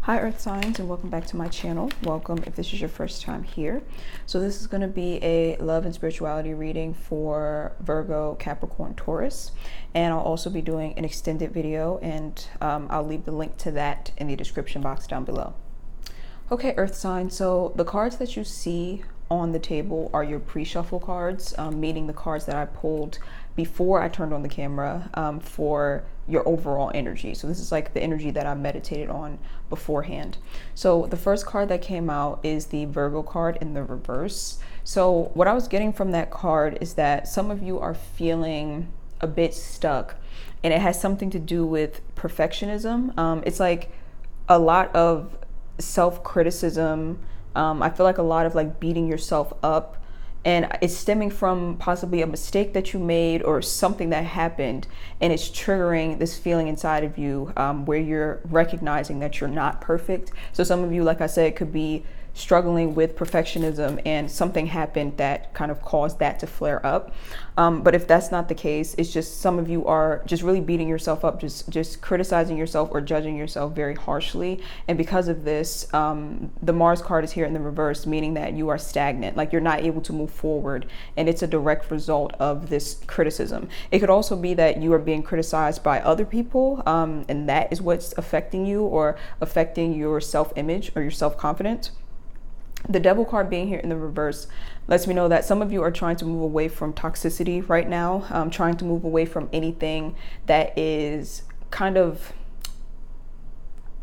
Hi Earth signs, and welcome back to my channel. Welcome if this is your first time here. So this is going to be a love and spirituality reading for Virgo, Capricorn, Taurus, and I'll also be doing an extended video, and I'll leave the link to that in the description box down below. Okay, Earth sign, so the cards that you see on the table are your pre-shuffle cards, meaning the cards that I pulled before I turned on the camera for your overall energy. So this is like the energy that I meditated on beforehand. So the first card that came out is the Virgo card in the reverse. So what I was getting from that card is that some of you are feeling a bit stuck, and it has something to do with perfectionism. It's like a lot of self-criticism. I feel like a lot of like beating yourself up, and it's stemming from possibly a mistake that you made or something that happened, and it's triggering this feeling inside of you where you're recognizing that you're not perfect. So some of you, like I said, could be struggling with perfectionism, and something happened that kind of caused that to flare up. But if that's not the case, it's just some of you are just really beating yourself up, just criticizing yourself or judging yourself very harshly. And because of this, the Mars card is here in the reverse, meaning that you are stagnant, like you're not able to move forward. And it's a direct result of this criticism. It could also be that you are being criticized by other people, and that is what's affecting you or affecting your self-image or your self-confidence. The Devil card being here in the reverse lets me know that some of you are trying to move away from toxicity right now, trying to move away from anything that is kind of,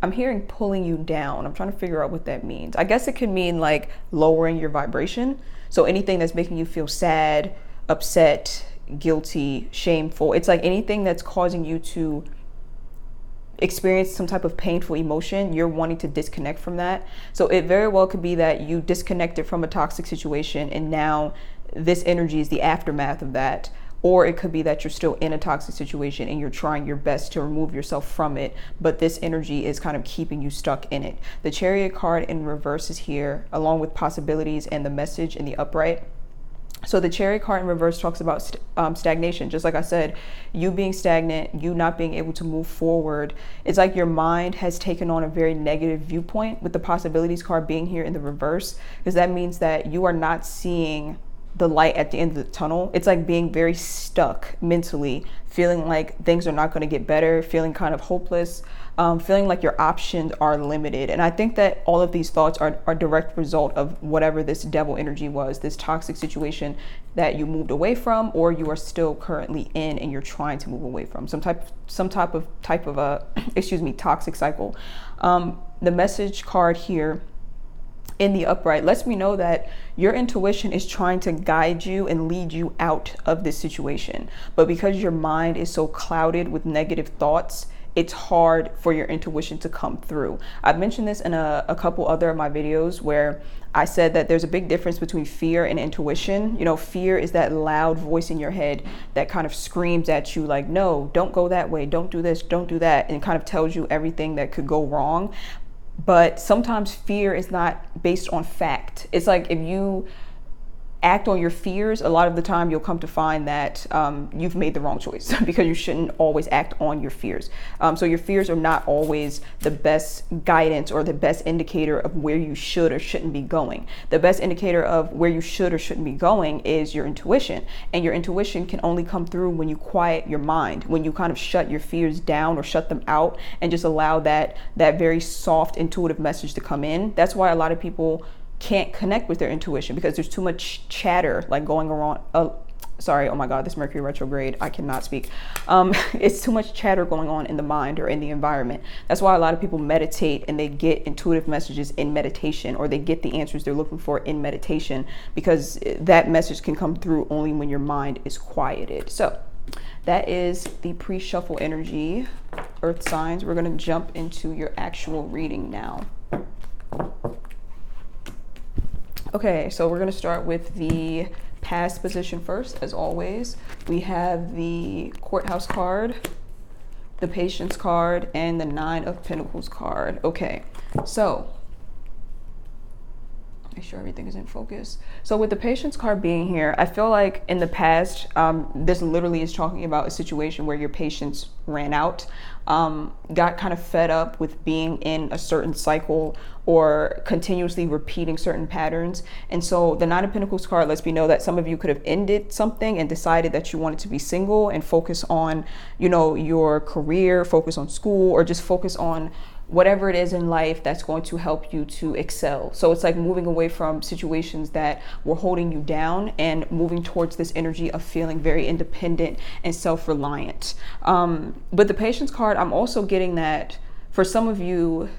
I'm hearing pulling you down. I'm trying to figure out what that means. I guess it could mean like lowering your vibration. So anything that's making you feel sad, upset, guilty, shameful. It's like anything that's causing you to experience some type of painful emotion, you're wanting to disconnect from that. So it very well could be that you disconnected from a toxic situation, and now this energy is the aftermath of that. Or it could be that you're still in a toxic situation and you're trying your best to remove yourself from it, but this energy is kind of keeping you stuck in it. The Chariot card in reverse is here, along with possibilities and the message in the upright. So the Chariot card in reverse talks about stagnation. Just like I said, you being stagnant, you not being able to move forward. It's like your mind has taken on a very negative viewpoint, with the possibilities card being here in the reverse, because that means that you are not seeing the light at the end of the tunnel. It's like being very stuck mentally, feeling like things are not going to get better, feeling kind of hopeless, feeling like your options are limited. And I think that all of these thoughts are a direct result of whatever this devil energy was, this toxic situation that you moved away from, or you are still currently in and you're trying to move away from some type of a toxic cycle. The message card here in the upright lets me know that your intuition is trying to guide you and lead you out of this situation. But because your mind is so clouded with negative thoughts, it's hard for your intuition to come through. I've mentioned this in a couple other of my videos where I said that there's a big difference between fear and intuition. You know, fear is that loud voice in your head that kind of screams at you like, no, don't go that way, don't do this, don't do that, and kind of tells you everything that could go wrong. But sometimes fear is not based on fact. It's like if you act on your fears, a lot of the time you'll come to find that you've made the wrong choice because you shouldn't always act on your fears. So your fears are not always the best guidance or the best indicator of where you should or shouldn't be going. The best indicator of where you should or shouldn't be going is your intuition. And your intuition can only come through when you quiet your mind, when you kind of shut your fears down or shut them out and just allow that very soft, intuitive message to come in. That's why a lot of people can't connect with their intuition, because there's too much chatter like going around. Oh my God, this Mercury retrograde, I cannot speak. It's too much chatter going on in the mind or in the environment. That's why a lot of people meditate and they get intuitive messages in meditation, or they get the answers they're looking for in meditation, because that message can come through only when your mind is quieted. So that is the pre-shuffle energy, Earth signs. We're going to jump into your actual reading now. Okay, so we're going to start with the past position first. As always, we have the Courthouse card, the Patience card, and the Nine of Pentacles card. Okay, so Make sure everything is in focus. So with the patience card being here, I feel like in the past, this literally is talking about a situation where your patience ran out, got kind of fed up with being in a certain cycle or continuously repeating certain patterns. And so the Nine of Pentacles card lets me know that some of you could have ended something and decided that you wanted to be single and focus on, you know, your career, focus on school, or just focus on whatever it is in life that's going to help you to excel. So it's like moving away from situations that were holding you down and moving towards this energy of feeling very independent and self-reliant. But the patience card, I'm also getting that for some of you,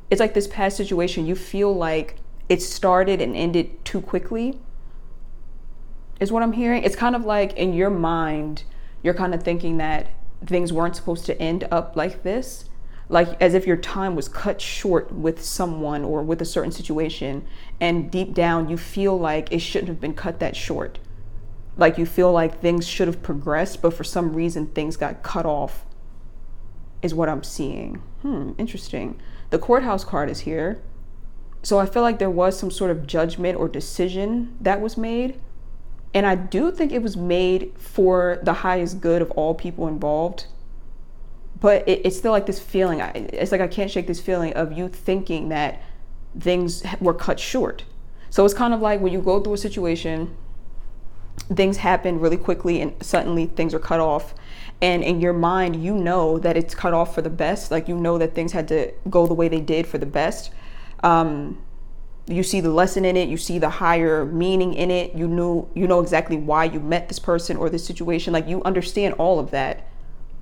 it's like this past situation, you feel like it started and ended too quickly, is what I'm hearing. It's kind of like in your mind, you're kind of thinking that things weren't supposed to end up like this. Like as if your time was cut short with someone or with a certain situation, and deep down you feel like it shouldn't have been cut that short. Like you feel like things should have progressed, but for some reason things got cut off, is what I'm seeing. Interesting. The Courthouse card is here. So I feel like there was some sort of judgment or decision that was made. And I do think it was made for the highest good of all people involved. But it's still like this feeling, it's like I can't shake this feeling of you thinking that things were cut short. So it's kind of like when you go through a situation, things happen really quickly and suddenly things are cut off. And in your mind, you know that it's cut off for the best. Like, you know that things had to go the way they did for the best. You see the lesson in it, you see the higher meaning in it. You know exactly why you met this person or this situation. Like, you understand all of that.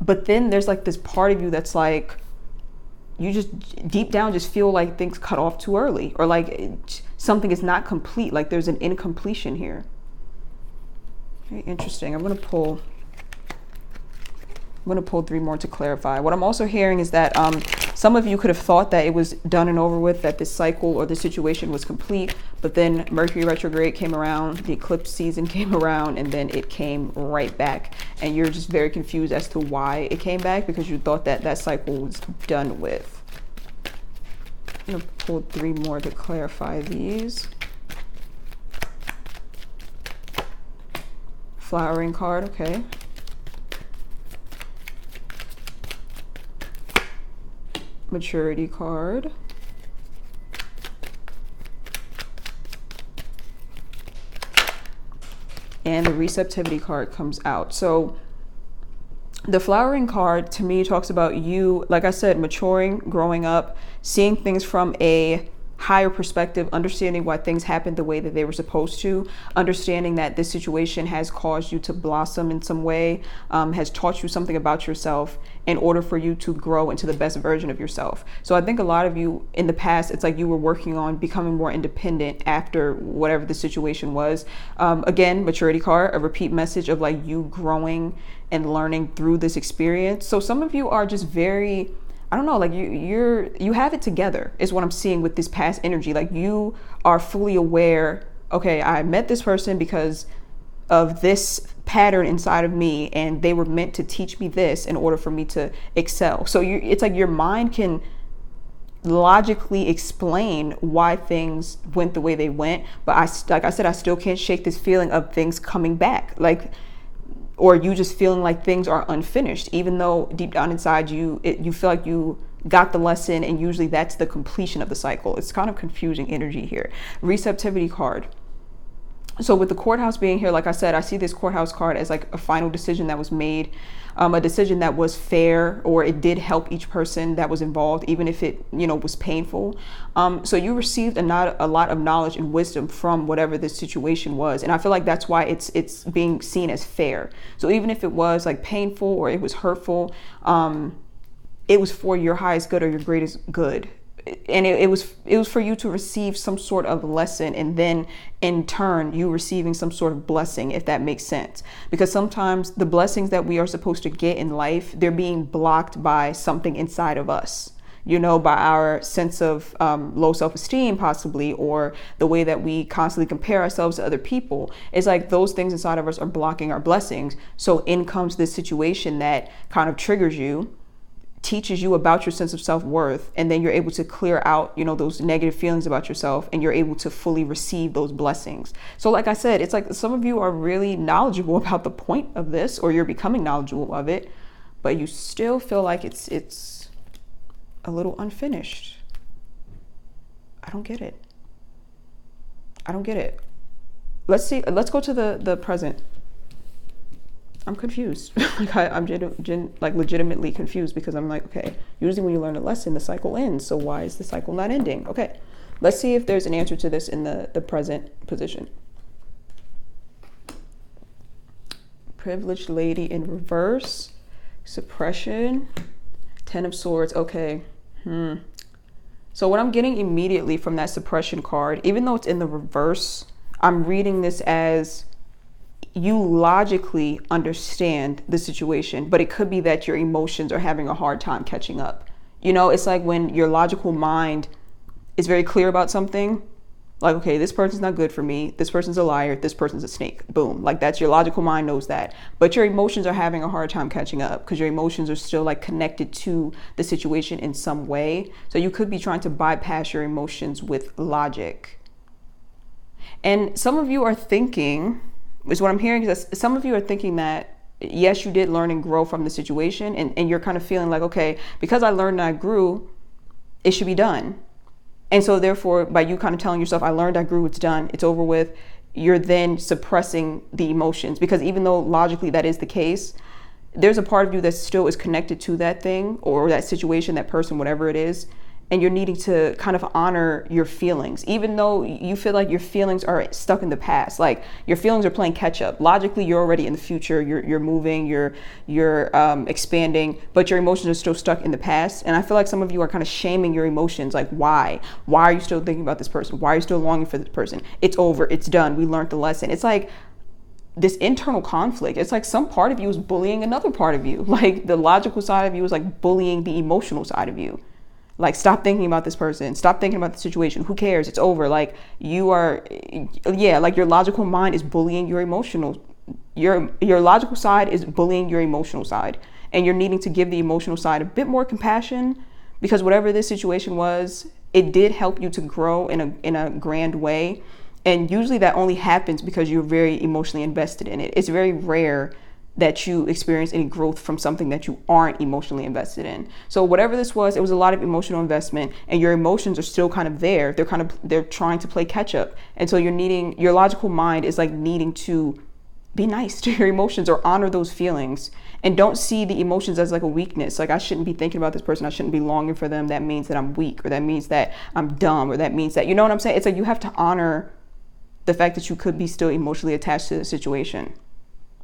But then there's like this part of you that's like, you just deep down just feel like things cut off too early, or like something is not complete. Like there's an incompletion here. Very interesting. I'm gonna pull 3 more to clarify. What I'm also hearing is that some of you could have thought that it was done and over with, that this cycle or this situation was complete, but then Mercury retrograde came around, the eclipse season came around, and then it came right back. And you're just very confused as to why it came back, because you thought that that cycle was done with. I'm gonna pull 3 more to clarify these. Flowering card, okay. Maturity card. And the receptivity card comes out. So the flowering card to me talks about you, like I said, maturing, growing up, seeing things from a higher perspective, understanding why things happened the way that they were supposed to, understanding that this situation has caused you to blossom in some way, has taught you something about yourself in order for you to grow into the best version of yourself. So I think a lot of you in the past, it's like you were working on becoming more independent after whatever the situation was. Again, maturity card, a repeat message of like you growing and learning through this experience. So some of you are just very, I don't know, like you have it together is what I'm seeing with this past energy. Like you are fully aware, okay, I met this person because of this pattern inside of me, and they were meant to teach me this in order for me to excel. So it's like your mind can logically explain why things went the way they went, but like I said, I still can't shake this feeling of things coming back, like, or you just feeling like things are unfinished, even though deep down inside you feel like you got the lesson, and usually that's the completion of the cycle. It's kind of confusing energy here. Receptivity card. So with the Courthouse being here, like I said, I see this Courthouse card as like a final decision that was made, a decision that was fair, or it did help each person that was involved, even if it, was painful. So you received a lot of knowledge and wisdom from whatever this situation was. And I feel like that's why it's being seen as fair. So even if it was like painful or it was hurtful, it was for your highest good or your greatest good. And it was for you to receive some sort of lesson, and then in turn you receiving some sort of blessing, if that makes sense. Because sometimes the blessings that we are supposed to get in life, they're being blocked by something inside of us, by our sense of low self-esteem possibly, or the way that we constantly compare ourselves to other people. It's like those things inside of us are blocking our blessings. So in comes this situation that kind of triggers you teaches you about your sense of self-worth, and then you're able to clear out, you know, those negative feelings about yourself, and you're able to fully receive those blessings. So like I said, it's like some of you are really knowledgeable about the point of this, or you're becoming knowledgeable of it, but you still feel like it's a little unfinished. I don't get it. I don't get it. Let's go to the present. I'm confused. Like I'm legitimately confused, because I'm like, okay, usually when you learn a lesson, the cycle ends. So why is the cycle not ending? Okay, let's see if there's an answer to this in the present position. Privileged lady in reverse, suppression, 10 of swords. Okay. So what I'm getting immediately from that suppression card, even though it's in the reverse, I'm reading this as you logically understand the situation, but it could be that your emotions are having a hard time catching up. You know, it's like when your logical mind is very clear about something, like, okay, this person's not good for me, this person's a liar, this person's a snake. Boom. Like, that's your logical mind knows that. But your emotions are having a hard time catching up, because your emotions are still like connected to the situation in some way. So you could be trying to bypass your emotions with logic. And some of you are thinking, is what I'm hearing, is that some of you are thinking that, yes, you did learn and grow from the situation, and you're kind of feeling like, okay, because I learned and I grew, it should be done. And so therefore, by you kind of telling yourself, I learned, I grew, it's done, it's over with, you're then suppressing the emotions, because even though logically that is the case, there's a part of you that still is connected to that thing or that situation, that person, whatever it is. And you're needing to kind of honor your feelings, even though you feel like your feelings are stuck in the past. Like, your feelings are playing catch up. Logically, you're already in the future. You're moving. You're expanding, but your emotions are still stuck in the past. And I feel like some of you are kind of shaming your emotions. Like, why? Why are you still thinking about this person? Why are you still longing for this person? It's over. It's done. We learned the lesson. It's like this internal conflict. It's like some part of you is bullying another part of you. Like, the logical side of you is like bullying the emotional side of you. Like, stop thinking about this person. Stop thinking about the situation. Who cares? It's over. Like, you are, yeah, like your logical mind is bullying your emotional, your logical side is bullying your emotional side. And you're needing to give the emotional side a bit more compassion, because whatever this situation was, it did help you to grow in a grand way. And usually that only happens because you're very emotionally invested in it. It's very rare that you experience any growth from something that you aren't emotionally invested in. So whatever this was, it was a lot of emotional investment, and your emotions are still kind of there. They're trying to play catch up. And so your logical mind is like needing to be nice to your emotions or honor those feelings, and don't see the emotions as like a weakness. Like, I shouldn't be thinking about this person. I shouldn't be longing for them. That means that I'm weak, or that means that I'm dumb, or that means that, you know what I'm saying? It's like you have to honor the fact that you could be still emotionally attached to the situation,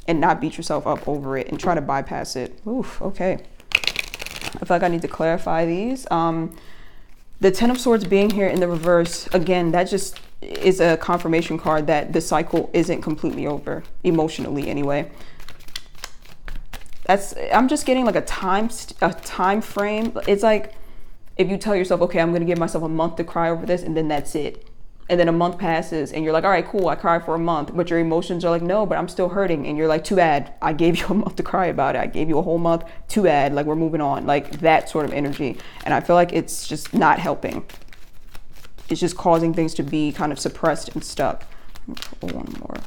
and not beat yourself up over it and try to bypass it. Oof, okay. I feel like I need to clarify these. The 10 of Swords being here in the reverse, again, that just is a confirmation card that the cycle isn't completely over, emotionally anyway. I'm just getting like a time frame. It's like if you tell yourself, okay, I'm gonna give myself a month to cry over this, and then that's it. And then a month passes and you're like, all right, cool, I cried for a month, but your emotions are like, no, but I'm still hurting. And you're like, too bad, I gave you a month to cry about it. I gave you a whole month, too bad, like, we're moving on. Like, that sort of energy. And I feel like it's just not helping. It's just causing things to be kind of suppressed and stuck. Pull one more.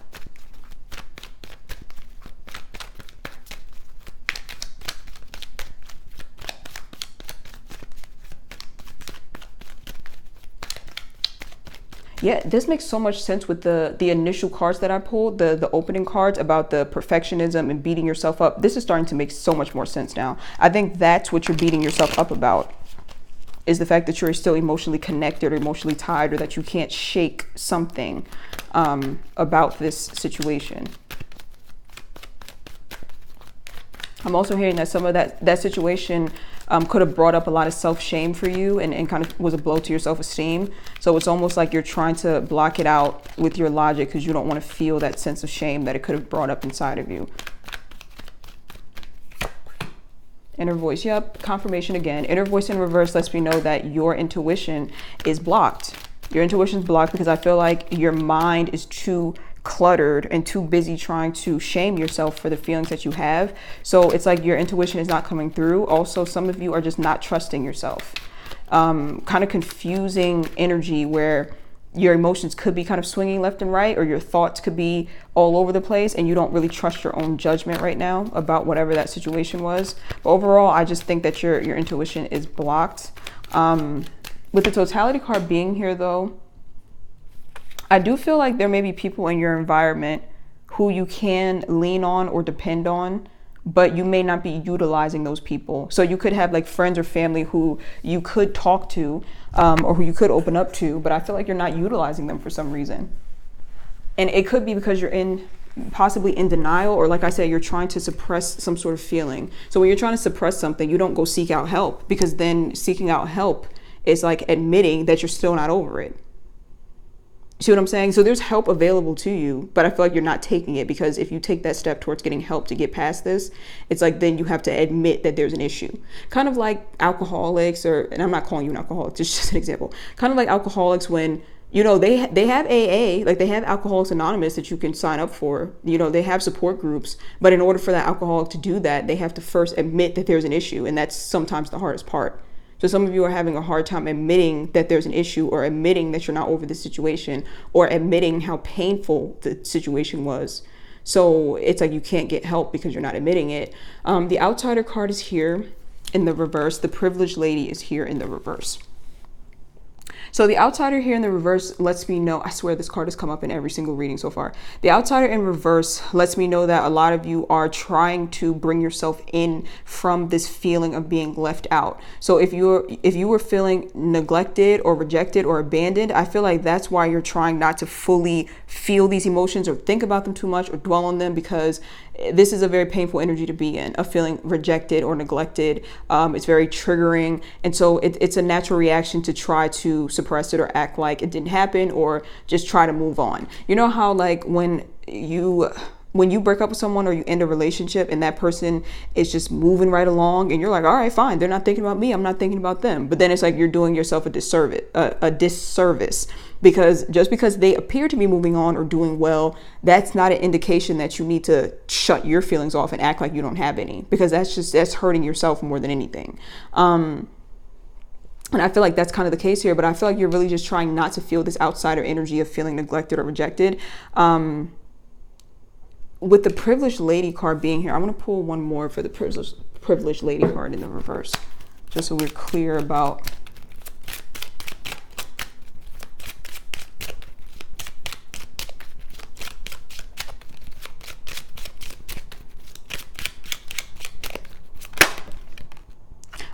Yeah, this makes so much sense with the initial cards that I pulled, the opening cards about the perfectionism and beating yourself up. This is starting to make so much more sense now. I think that's what you're beating yourself up about, is the fact that you're still emotionally connected or emotionally tied, or that you can't shake something about this situation. I'm also hearing that some of that situation could have brought up a lot of self-shame for you, and kind of was a blow to your self-esteem. So it's almost like you're trying to block it out with your logic, because you don't want to feel that sense of shame that it could have brought up inside of you. Inner voice, yep, confirmation again. Inner voice in reverse lets me know that your intuition is blocked. Your intuition is blocked because I feel like your mind is too cluttered and too busy trying to shame yourself for the feelings that you have. So it's like your intuition is not coming through. Also, some of you are just not trusting yourself. Kind of confusing energy where your emotions could be kind of swinging left and right, or your thoughts could be all over the place, and you don't really trust your own judgment right now about whatever that situation was. But overall, I just think that your intuition is blocked. With the totality card being here though, I do feel like there may be people in your environment who you can lean on or depend on, but you may not be utilizing those people. So you could have like friends or family who you could talk to, or who you could open up to, but I feel like you're not utilizing them for some reason. And it could be because you're possibly in denial, or like I said, you're trying to suppress some sort of feeling. So when you're trying to suppress something, you don't go seek out help, because then seeking out help is like admitting that you're still not over it. See what I'm saying? So there's help available to you, but I feel like you're not taking it, because if you take that step towards getting help to get past this, it's like then you have to admit that there's an issue. Kind of like alcoholics, and I'm not calling you an alcoholic, it's just an example. Kind of like alcoholics when, they have AA, like they have Alcoholics Anonymous that you can sign up for. They have support groups, but in order for that alcoholic to do that, they have to first admit that there's an issue, and that's sometimes the hardest part. So some of you are having a hard time admitting that there's an issue, or admitting that you're not over the situation, or admitting how painful the situation was. So it's like you can't get help because you're not admitting it. The outsider card is here in the reverse. The privileged lady is here in the reverse. So the outsider here in the reverse lets me know, I swear this card has come up in every single reading so far. The outsider in reverse lets me know that a lot of you are trying to bring yourself in from this feeling of being left out. So if you were feeling neglected or rejected or abandoned, I feel like that's why you're trying not to fully feel these emotions or think about them too much or dwell on them, because this is a very painful energy to be in, of feeling rejected or neglected. It's very triggering. And so it's a natural reaction to try to suppress it or act like it didn't happen, or just try to move on. You know how like when you break up with someone or you end a relationship and that person is just moving right along and you're like, all right, fine. They're not thinking about me. I'm not thinking about them. But then it's like you're doing yourself a disservice, because just because they appear to be moving on or doing well, that's not an indication that you need to shut your feelings off and act like you don't have any, because that's hurting yourself more than anything. And I feel like that's kind of the case here, but I feel like you're really just trying not to feel this outsider energy of feeling neglected or rejected. With the privileged lady card being here, I'm going to pull one more for the privileged lady card in the reverse, just so we're clear about.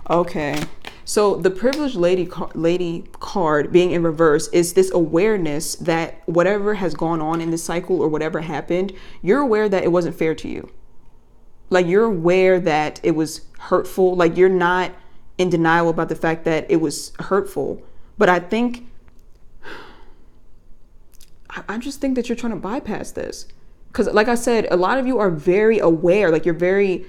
Okay. So the privileged lady card being in reverse is this awareness that whatever has gone on in this cycle or whatever happened, you're aware that it wasn't fair to you. Like you're aware that it was hurtful. Like you're not in denial about the fact that it was hurtful. But I just think that you're trying to bypass this. Because like I said, a lot of you are very aware, like you're very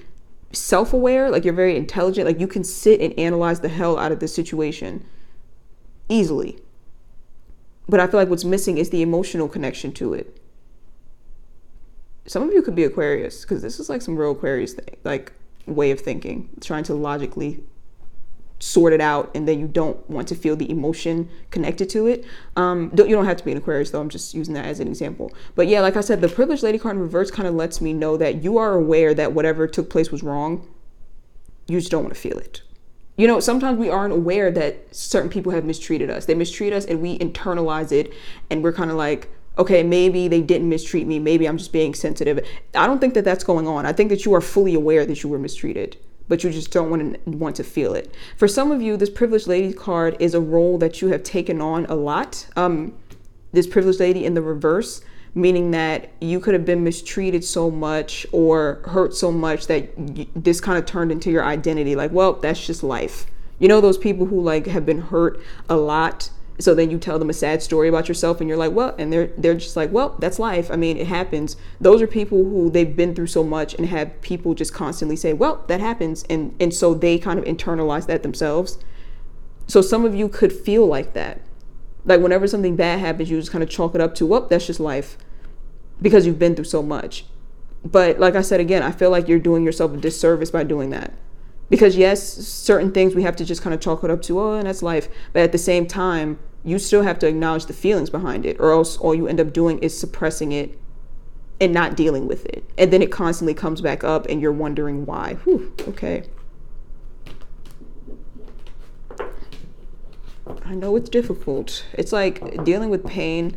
self-aware, like you're very intelligent, like you can sit and analyze the hell out of this situation easily. But I feel like what's missing is the emotional connection to it. Some of you could be Aquarius, because this is like some real Aquarius thing, like way of thinking, trying to logically sort it out, and then you don't want to feel the emotion connected to it. You don't have to be an Aquarius though, I'm just using that as an example. But yeah, like I said, the privileged lady card in reverse kind of lets me know that you are aware that whatever took place was wrong. You just don't want to feel it. Sometimes we aren't aware that certain people have mistreated us. They mistreat us and we internalize it, and we're kind of like, okay, maybe they didn't mistreat me, maybe I'm just being sensitive. I don't think that that's going on. I think that you are fully aware that you were mistreated, but you just don't want to feel it. For some of you, this privileged lady card is a role that you have taken on a lot. This privileged lady in the reverse, meaning that you could have been mistreated so much or hurt so much that this kind of turned into your identity. Like, well, that's just life. Those people who like have been hurt a lot. So then you tell them a sad story about yourself and you're like, well, and they're just like, well, that's life. I mean, it happens. Those are people who they've been through so much and have people just constantly say, well, that happens. And so they kind of internalize that themselves. So some of you could feel like that. Like whenever something bad happens, you just kind of chalk it up to, well, that's just life. because you've been through so much. But like I said, again, I feel like you're doing yourself a disservice by doing that. Because yes, certain things we have to just kind of chalk it up to, oh, and that's life. But at the same time, you still have to acknowledge the feelings behind it, or else all you end up doing is suppressing it and not dealing with it. And then it constantly comes back up and you're wondering why. Whew, okay. I know it's difficult. It's like dealing with pain.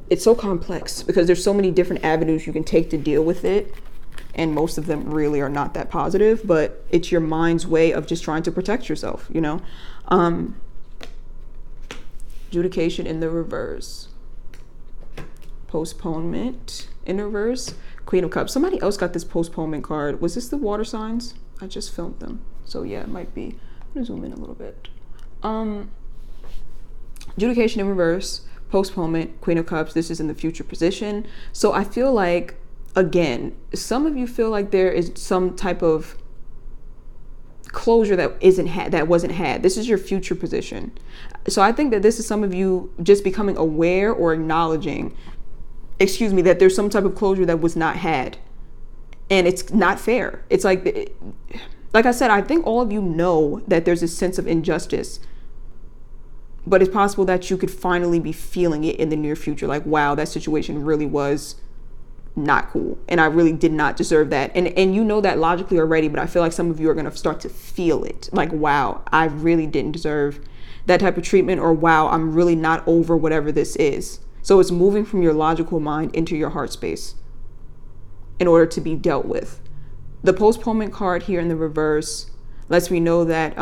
It's so complex because there's so many different avenues you can take to deal with it. And most of them really are not that positive, but it's your mind's way of just trying to protect yourself, you know? Adjudication in the reverse. Postponement in reverse. Queen of Cups. Somebody else got this postponement card. Was this the water signs? I just filmed them. So yeah, it might be. I'm gonna zoom in a little bit. Adjudication in reverse. Postponement. Queen of Cups. This is in the future position. So I feel like, again, some of you feel like there is some type of closure that wasn't had. This is your future position. So I think that this is some of you just becoming aware or acknowledging, that there's some type of closure that was not had. And it's not fair. It's like I said, I think all of you know that there's a sense of injustice, but it's possible that you could finally be feeling it in the near future. Like, wow, that situation really was not cool, and I really did not deserve that, and you know that logically already, but I feel like some of you are going to start to feel it, like, wow, I really didn't deserve that type of treatment, or wow, I'm really not over whatever this is. So it's moving from your logical mind into your heart space in order to be dealt with. The postponement card here in the reverse lets me know that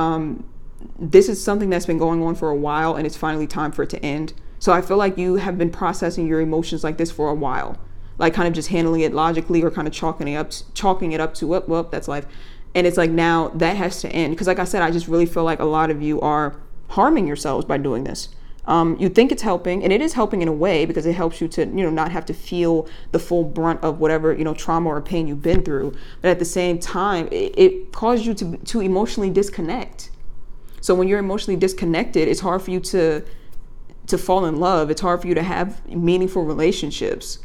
this is something that's been going on for a while, and it's finally time for it to end. So I feel like you have been processing your emotions like this for a while, like kind of just handling it logically, or kind of chalking it up to, well, that's life. And it's like, now that has to end. Because like I said, I just really feel like a lot of you are harming yourselves by doing this. You think it's helping, and it is helping in a way, because it helps you to, not have to feel the full brunt of whatever, trauma or pain you've been through. But at the same time, it caused you to emotionally disconnect. So when you're emotionally disconnected, it's hard for you to fall in love. It's hard for you to have meaningful relationships.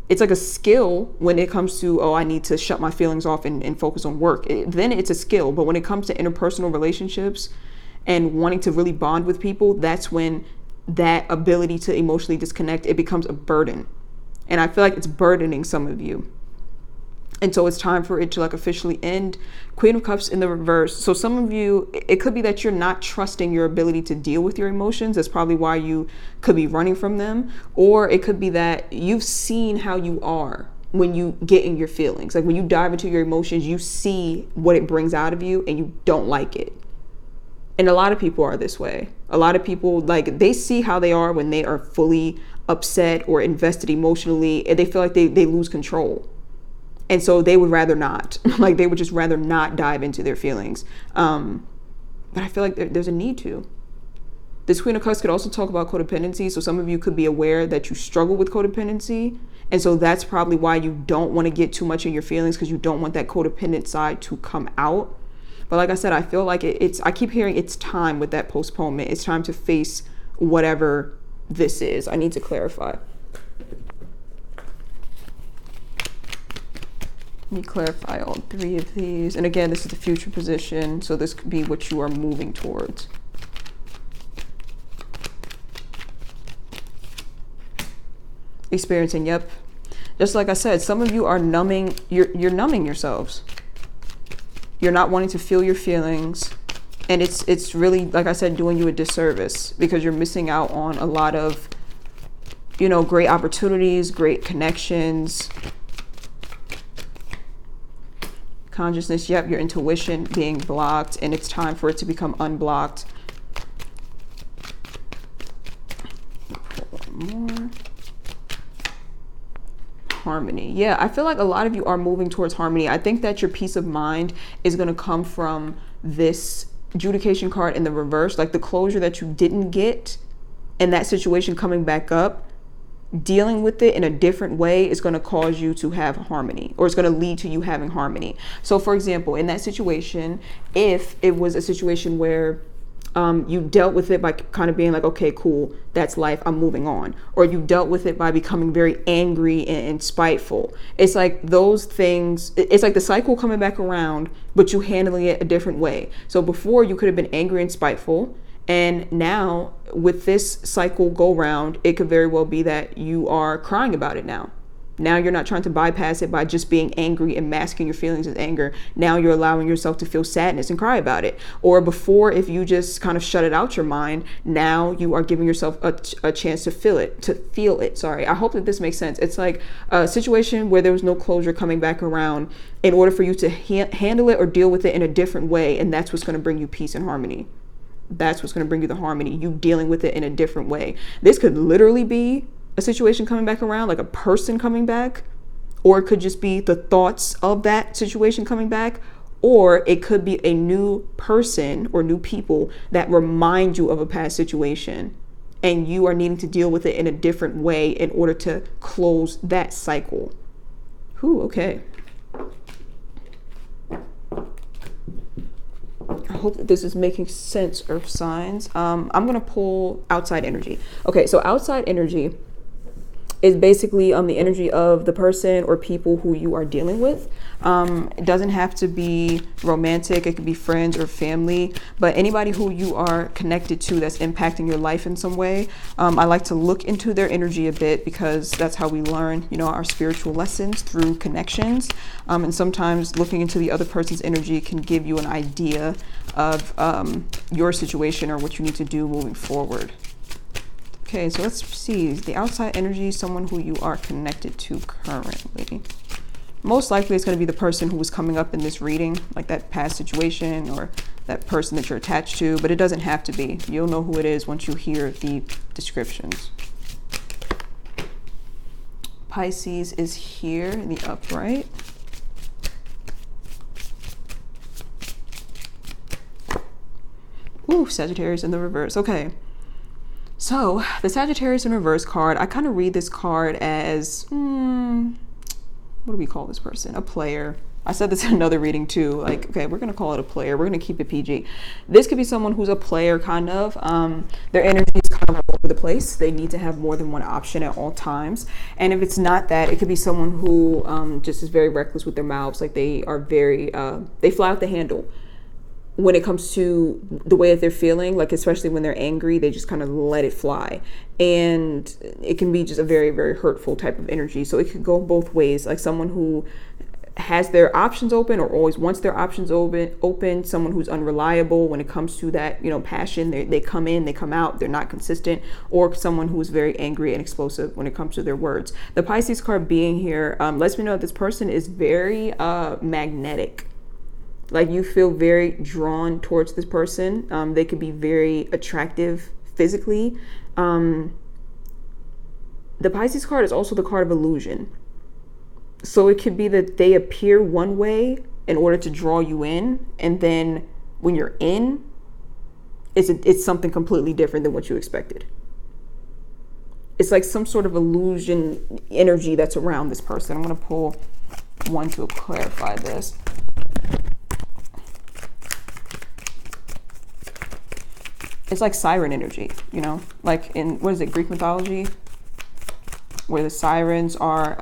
It's like a skill when it comes to, I need to shut my feelings off and focus on work. Then it's a skill. But when it comes to interpersonal relationships and wanting to really bond with people, that's when that ability to emotionally disconnect, it becomes a burden. And I feel like it's burdening some of you. And so it's time for it to officially end. Queen of Cups in the reverse. So some of you, it could be that you're not trusting your ability to deal with your emotions. That's probably why you could be running from them. Or it could be that you've seen how you are when you get in your feelings. Like when you dive into your emotions, you see what it brings out of you and you don't like it. And a lot of people are this way. A lot of people, they see how they are when they are fully upset or invested emotionally, and they feel like they lose control. And so they would rather not, they would just rather not dive into their feelings. But I feel like there's a need to. This Queen of Cups could also talk about codependency. So some of you could be aware that you struggle with codependency. And so that's probably why you don't want to get too much in your feelings, because you don't want that codependent side to come out. But like I said, I feel like I keep hearing it's time with that postponement. It's time to face whatever this is. I need to clarify. Let me clarify all three of these. And again, this is the future position. So this could be what you are moving towards. Experiencing, yep. Just like I said, some of you are numbing, you're numbing yourselves. You're not wanting to feel your feelings. And it's really, like I said, doing you a disservice, because you're missing out on a lot of, great opportunities, great connections. Consciousness, yep, your intuition being blocked, and it's time for it to become unblocked. More. Harmony. Yeah, I feel like a lot of you are moving towards harmony. I think that your peace of mind is going to come from this adjudication card in the reverse, like the closure that you didn't get, and that situation coming back up. Dealing with it in a different way is going to cause you to have harmony, or it's going to lead to you having harmony. So for example, in that situation, if it was a situation where You dealt with it by kind of being like, okay, cool, that's life, I'm moving on. Or you dealt with it by becoming very angry and spiteful. It's like those things, it's like the cycle coming back around, but you handling it a different way. So before you could have been angry and spiteful, and now with this cycle go round, it could very well be that you are crying about it now. Now you're not trying to bypass it by just being angry and masking your feelings as anger. Now you're allowing yourself to feel sadness and cry about it. Or before, if you just kind of shut it out your mind, now you are giving yourself a chance to feel it. Sorry. I hope that this makes sense. It's like a situation where there was no closure coming back around in order for you to handle it or deal with it in a different way. And that's what's going to bring you peace and harmony. That's what's going to bring you the harmony, you dealing with it in a different way. This could literally be a situation coming back around, like a person coming back, or it could just be the thoughts of that situation coming back, or it could be a new person or new people that remind you of a past situation, and you are needing to deal with it in a different way in order to close that cycle. Whew, okay. I hope that this is making sense, Earth signs. I'm going to pull outside energy. Okay, so outside energy is basically the energy of the person or people who you are dealing with. It doesn't have to be romantic. It could be friends or family, but anybody who you are connected to that's impacting your life in some way. I like to look into their energy a bit because that's how we learn, our spiritual lessons, through connections. And sometimes looking into the other person's energy can give you an idea of your situation or what you need to do moving forward. Okay, so let's see. The outside energy, someone who you are connected to currently. Most likely it's going to be the person who was coming up in this reading, like that past situation or that person that you're attached to, but it doesn't have to be. You'll know who it is once you hear the descriptions. Pisces is here in the upright. Ooh, Sagittarius in the reverse. Okay. So the Sagittarius in reverse card, I kind of read this card as, what do we call this person? A player. I said this in another reading too. Like, okay, we're going to call it a player. We're going to keep it PG. This could be someone who's a player, kind of. Their energy is kind of all over the place. They need to have more than one option at all times. And if it's not that, it could be someone who just is very reckless with their mouths. Like they are very, they fly out the handle when it comes to the way that they're feeling, like especially when they're angry, they just kind of let it fly. And it can be just a very, very hurtful type of energy. So it could go both ways, like someone who has their options open or always wants their options open, someone who's unreliable when it comes to that, passion. They come in, they come out, they're not consistent, or someone who's very angry and explosive when it comes to their words. The Pisces card being here lets me know that this person is very magnetic. Like you feel very drawn towards this person. They could be very attractive physically. The Pisces card is also the card of illusion. So it could be that they appear one way in order to draw you in. And then when you're in, it's something completely different than what you expected. It's like some sort of illusion energy that's around this person. I'm going to pull one to clarify this. It's like siren energy, like in, what is it, Greek mythology, where the sirens are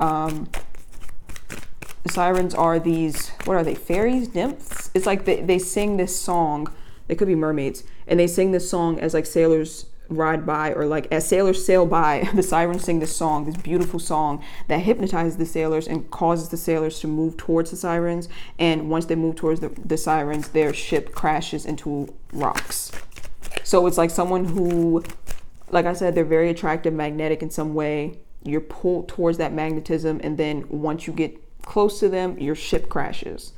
these, what are they, fairies, nymphs? It's like they sing this song. They could be mermaids, and they sing this song as like sailors ride by, or like as sailors sail by, the sirens sing this song, this beautiful song that hypnotizes the sailors and causes the sailors to move towards the sirens. And once they move towards the sirens, their ship crashes into rocks. So it's like someone who, like I said, they're very attractive, magnetic in some way. You're pulled towards that magnetism, and then once you get close to them, your ship crashes.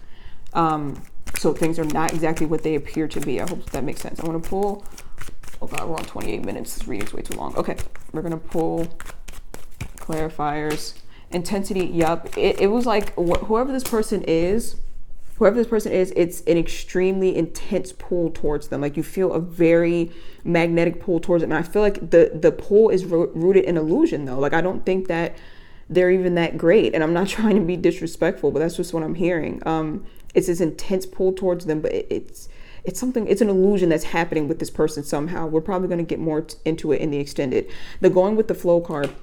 So things are not exactly what they appear to be. I hope that makes sense. I want to pull, oh God, we're on 28 minutes. This reading's way too long. Okay, we're going to pull clarifiers. Intensity, yup. It was like whoever this person is, it's an extremely intense pull towards them. Like you feel a very magnetic pull towards them. And I feel like the pull is rooted in illusion though. Like I don't think that they're even that great. And I'm not trying to be disrespectful, but that's just what I'm hearing. It's this intense pull towards them, but it's it's an illusion that's happening with this person somehow. We're probably going to get more into it in the extended. The going with the flow card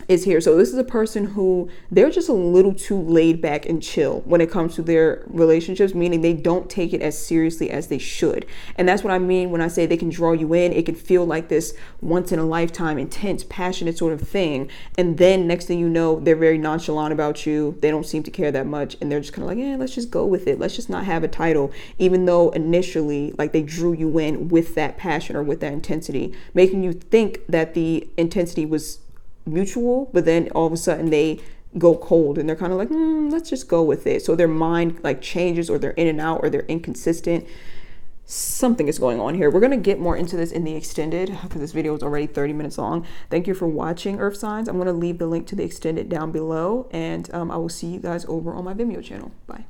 is here. So this is a person who they're just a little too laid back and chill when it comes to their relationships, meaning they don't take it as seriously as they should. And that's what I mean when I say they can draw you in. It can feel like this once in a lifetime, intense, passionate sort of thing. And then next thing you know, they're very nonchalant about you. They don't seem to care that much. And they're just kind of like, yeah, let's just go with it. Let's just not have a title, even though initially like they drew you in with that passion or with that intensity, making you think that the intensity was mutual, but then all of a sudden they go cold and they're kind of like, let's just go with it. So their mind like changes, or they're in and out, or they're inconsistent. Something is going on here. We're going to get more into this in the extended because this video is already 30 minutes long. Thank you for watching, Earth signs. I'm going to leave the link to the extended down below, and I will see you guys over on my Vimeo channel. Bye.